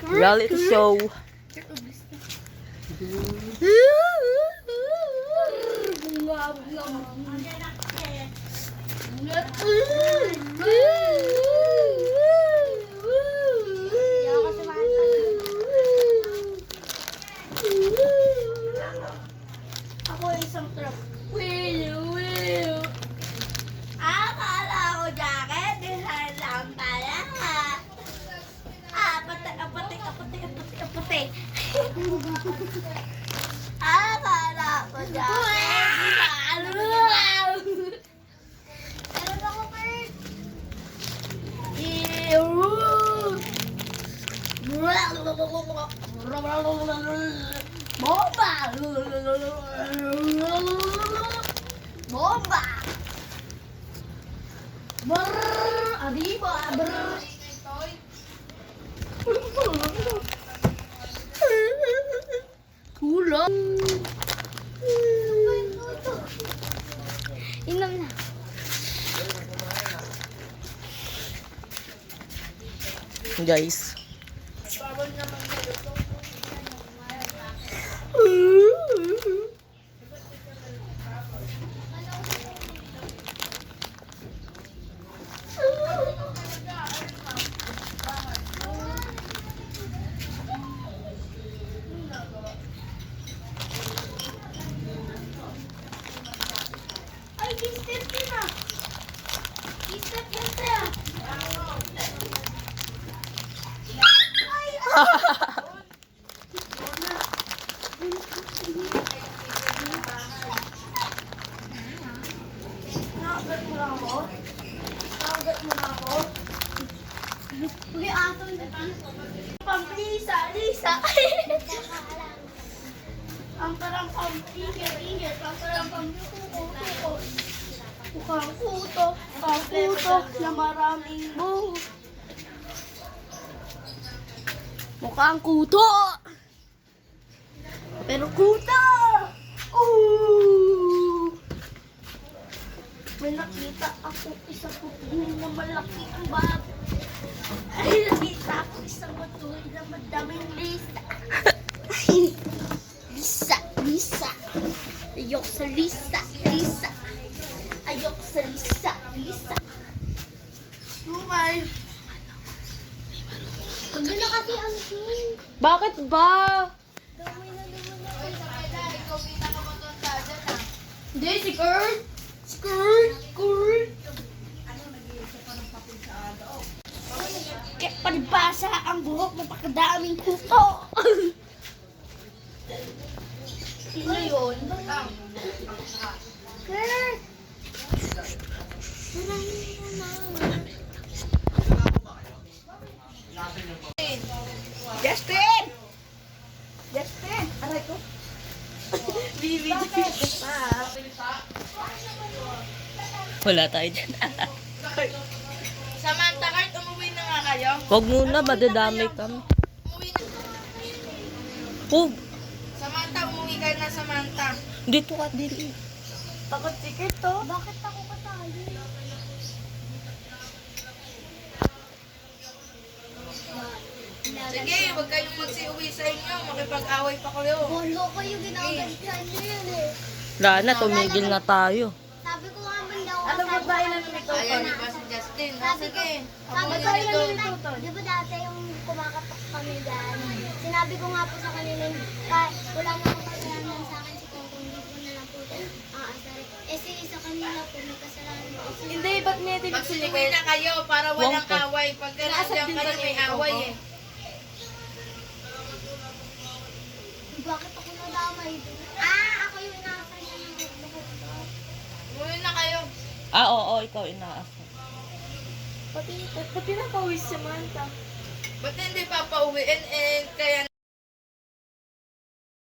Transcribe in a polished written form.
Reality show. Ako isang truck. Will. Akala ko jacket, design lang pala. Apate. Akala ko jacket, meron ako, Bert. Bomba! Bomba! Brrr! Arriba! Brrr! Kulang! Inom na. Guys. Ay, step din ah. Step din siya. Nakagat mo na ako? Uy, ato na. Pamplisa, Lisa. Ang parang pampigat, ang parang pampuko. Mukhang kuto na maraming buhok. Mukhang kuto. Pero kuto! Ooh! May nakita ako isang pupunin na malaki ang bag. Ay, nakita ako isang matuloy na madaming lisa. Lisa. Ayok sa Lisa. Ayok sa Lisa. Lumay. Hindi na kasi ang king. Bakit ba? Damay na. Hindi, si Kurt. Kaya palibasa ang buhok ng pagkadaming kuto. Sino yun? Kurt! Justin! Aray ko. Bibi. Wala tayo dyan. Samantha, Kurt, umuwi na nga kayo? Huwag muna, madadamay kami. Umuwi na. Huwag. Samantha, umuwi ka na, Samantha. Dito ka dili. Takot si Kurt, to? Bakit ako kasali? Sige, huwag kayong magsiuwi sa inyo. Makipag-away pa kayo. Wala kayo ginaganyan niyo yun eh. Wala na, tumigil na tayo. Sabi ko nga man daw. Ano ba ba yun ni Ayan, di ba si Justin? Sige. Sabi ko yun, di ba dati yung kumakapak kami dyan? Sinabi ko nga po sa kanila, kahit wala na akong kasalanan sa akin si Kongkong, hindi ko na lang po aasari. Eh sa kanila po, may kasalanan po. Hindi, ba't may dinig Magsinuwi na kayo para walang Wongko. away. Pag nandiyan kayo, may away eh. Bakit ako nadamay doon? Ako yung inaasar niya ng buhok ko. Umuwi na kayo. Oo, ikaw inaasa. Pati na pawis si Samantha. Ba't hindi pa pauwiin eh, kaya